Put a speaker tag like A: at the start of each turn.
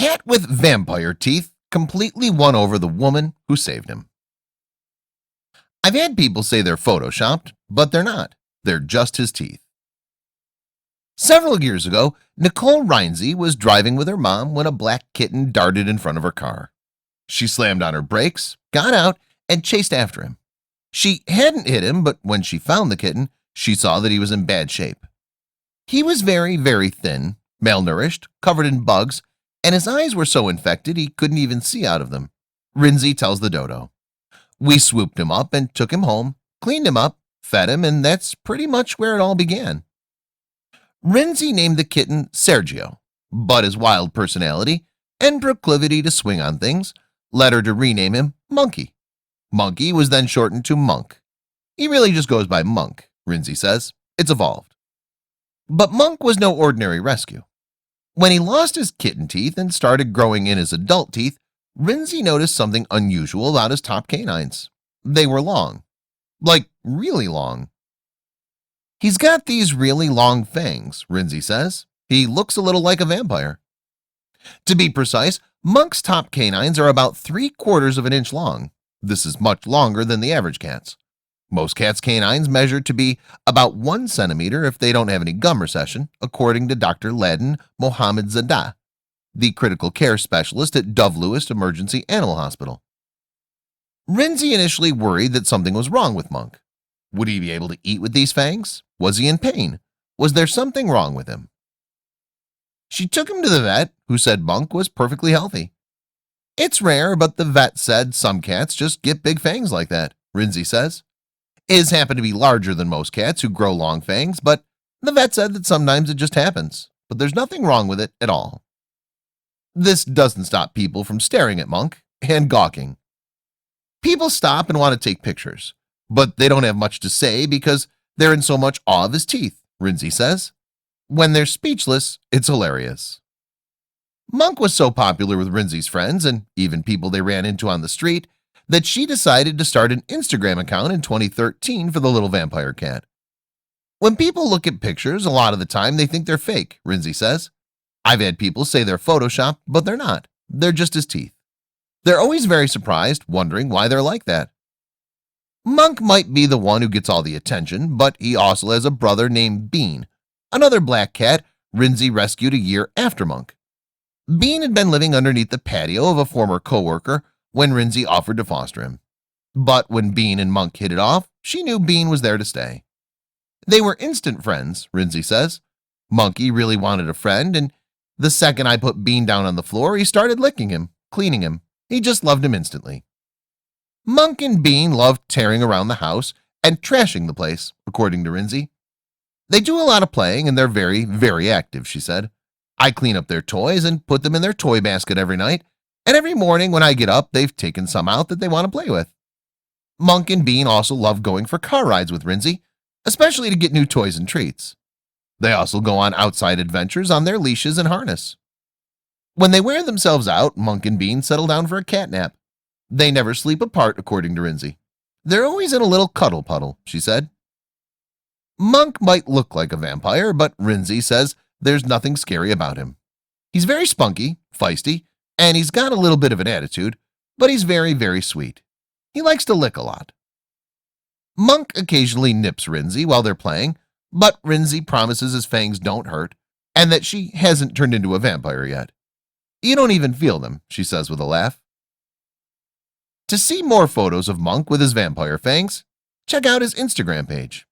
A: cat with vampire teeth completely won over the woman who saved him. I've had people say they're photoshopped, but they're not. They're just his teeth. Several years ago, Nicole Rienzie was driving with her mom when a black kitten darted in front of her car. She slammed on her brakes, got out, and chased after him. She hadn't hit him, but when she found the kitten, she saw that he was in bad shape. He was very, very thin, malnourished, covered in bugs, and his eyes were so infected he couldn't even see out of them. Rienzie tells the dodo. We swooped him up and took him home, cleaned him up, fed him, and that's pretty much where it all began. Rienzie named the kitten Sergio, but his wild personality and proclivity to swing on things led her to rename him Monkey. Monkey was then shortened to Monk. He really just goes by Monk, Rienzie says. It's evolved. But Monk was no ordinary rescue. When he lost his kitten teeth and started growing in his adult teeth, Rienzie noticed something unusual about his top canines. They were long, like really long. He's got these really long fangs, Rienzie says. He looks a little like a vampire. To be precise, Monk's top canines are about 3/4 of an inch long. This is much longer than the average cat's. Most cats' canines measure to be about 1 centimeter if they don't have any gum recession, according to Dr. Ladin Mohammed-Zadeh, the critical care specialist at Dove Lewis Emergency Animal Hospital. Rienzie initially worried that something was wrong with Monk. Would he be able to eat with these fangs? Was he in pain? Was there something wrong with him? She took him to the vet, who said Monk was perfectly healthy. It's rare, but the vet said some cats just get big fangs like that, Rienzie says. His happen to be larger than most cats who grow long fangs, but the vet said that sometimes it just happens, but there's nothing wrong with it at all. This doesn't stop people from staring at Monk and gawking. People stop and want to take pictures, but they don't have much to say because they're in so much awe of his teeth, Rienzie says. When they're speechless, it's hilarious. Monk was so popular with Rienzie's friends and even people they ran into on the street that she decided to start an Instagram account in 2013 for the little vampire cat. When people look at pictures, a lot of the time they think they're fake, Rienzie says. I've had people say they're photoshopped, but they're not. They're just his teeth. They're always very surprised, wondering why they're like that. Monk might be the one who gets all the attention, but he also has a brother named Bean, another black cat Rienzie rescued a year after Monk. Bean had been living underneath the patio of a former coworker when Rienzie offered to foster him. But when Bean and Monk hit it off, she knew Bean was there to stay. They were instant friends, Rienzie says. Monkey really wanted a friend, and the second I put Bean down on the floor, he started licking him, cleaning him. He just loved him instantly. Monk and Bean loved tearing around the house and trashing the place, according to Rienzie. They do a lot of playing and they're very, very active, she said. I clean up their toys and put them in their toy basket every night, and every morning when I get up, they've taken some out that they want to play with. Monk and Bean also love going for car rides with Rienzie, especially to get new toys and treats. They also go on outside adventures on their leashes and harness. When they wear themselves out, Monk and Bean settle down for a cat nap. They never sleep apart, according to Rienzie. They're always in a little cuddle puddle, she said. Monk might look like a vampire, but Rienzie says there's nothing scary about him. He's very spunky, feisty, and he's got a little bit of an attitude, but he's very, very sweet. He likes to lick a lot. Monk occasionally nips Rienzie while they're playing, but Rienzie promises his fangs don't hurt and that she hasn't turned into a vampire yet. You don't even feel them, she says with a laugh. To see more photos of Monk with his vampire fangs, check out his Instagram page.